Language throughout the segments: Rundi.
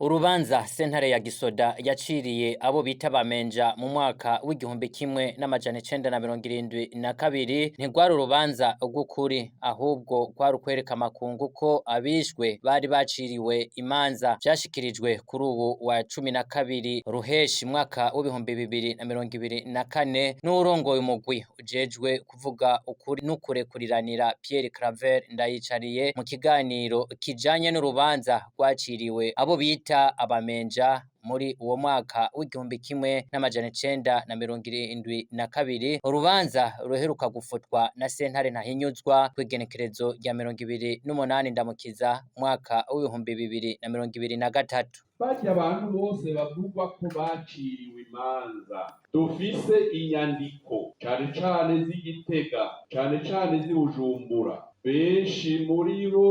Urubanza sentare ya Gisoda yaciriye abo bita bamenja mu mwaka w'igihumbi kimwe n'amajana 972 ntigwari urubanza rw'ukuri, ahubwo rwari ukwereka amakungu ko abishwe bari baciriwe imanza. Vyashikirijwe kuri ubu wa 12 ruheshi mwaka w'ibihumbi 2024 n'urongoye umugwi ujejwe kuvuga ukuri n'ukurekuriranira Pierre Claver Ndayicariye mu kiganiro kijanye n'urubanza rwaciriwe abo bita abamenja muri uwo mwaka w'igihumbi kimwe n'amajana 972. Urubanza ruheruka gufutwa na sentare ntahinyuzwa kw'igenekerezo rya 28 ndamukiza mwaka w'ibihumbi 2023. Bajya abantu bose bavugwa ko baciriwe imanza dufise inyandiko cane z'Igitega cane z'Ibujumbura, benshi muri bo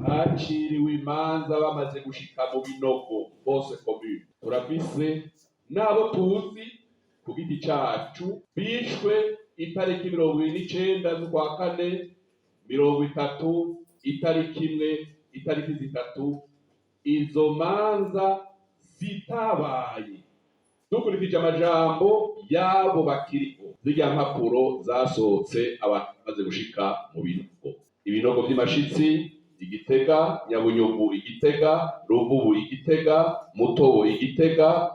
baciriwe imanza bamaze gushika mu Binogo bose commune. Turafise nabo tuzi ku giti cacu bishwe itariki 29 z'ukwa kane, 30, itariki 1, itariki 3. Izo manza zitabaye dukurikije amajambo yabo bakiriko. Zirya mpapuro zasohotse abantu bamaze gushika mu Binogo. Ibinogo vy'Imashitsi, Igitega, Nyabunyugu Igitega, Ruvubu Igitega, Mutobo Igitega,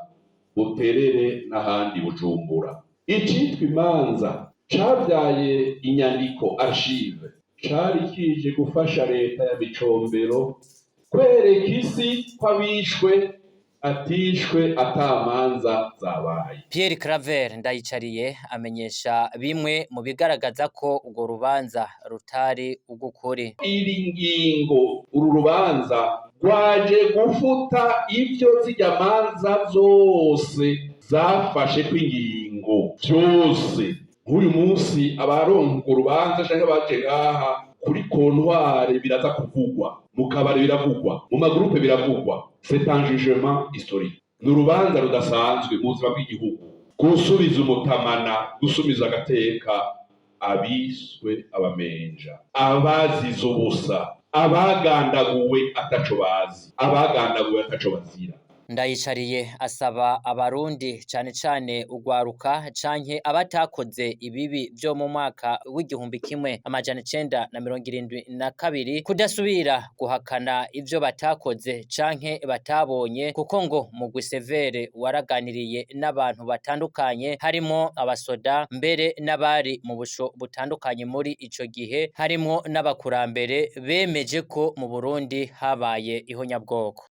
Buterere n'ahandi Bujumbura. Icitwa imanza cavyaye inyandiko archive, cari kije gufasha leta ya Micombero kwereka isi ko abishwe atishwe atamanza zabaye. Pierre Claver Ndayicariye amenyesha bimwe mu bigaragaza ko urwo rubanza rutari ugukuri. Iri ngingo uru rubanza rwaje gufuta ivyo zirya manza zose zafashe kw'ingingo vyose. Nk'uyu munsi abaronka urubanza canke baje ngaha kuri kontware biraza kuvugwa, mu kabare biravugwa, mu magrupe biravugwa. C'est un jugement historique. N'urubanza rudasanzwe mu buzima bw'igihugu, gusubiza umutamana, gusubiza agateka abiswe abamenja, abazize ubusa, abagandaguwe ataco bazi, abagandaguwe ataco bazira. Ndayicariye asaba abarundi cane ugwaruka canke abatakoze ibibi vyo mu mwaka w'igihumbi kimwe amajana 972 kudasubira guhakana ivyo batakoze canke batabonye, kuko ngo mugwi severe waraganiriye n'abantu batandukanye harimo abasoda, mbere n'abari mu busho butandukanye muri ico gihe, harimo n'abakurambere bemeje ko mu Burundi habaye ihonyabwoko.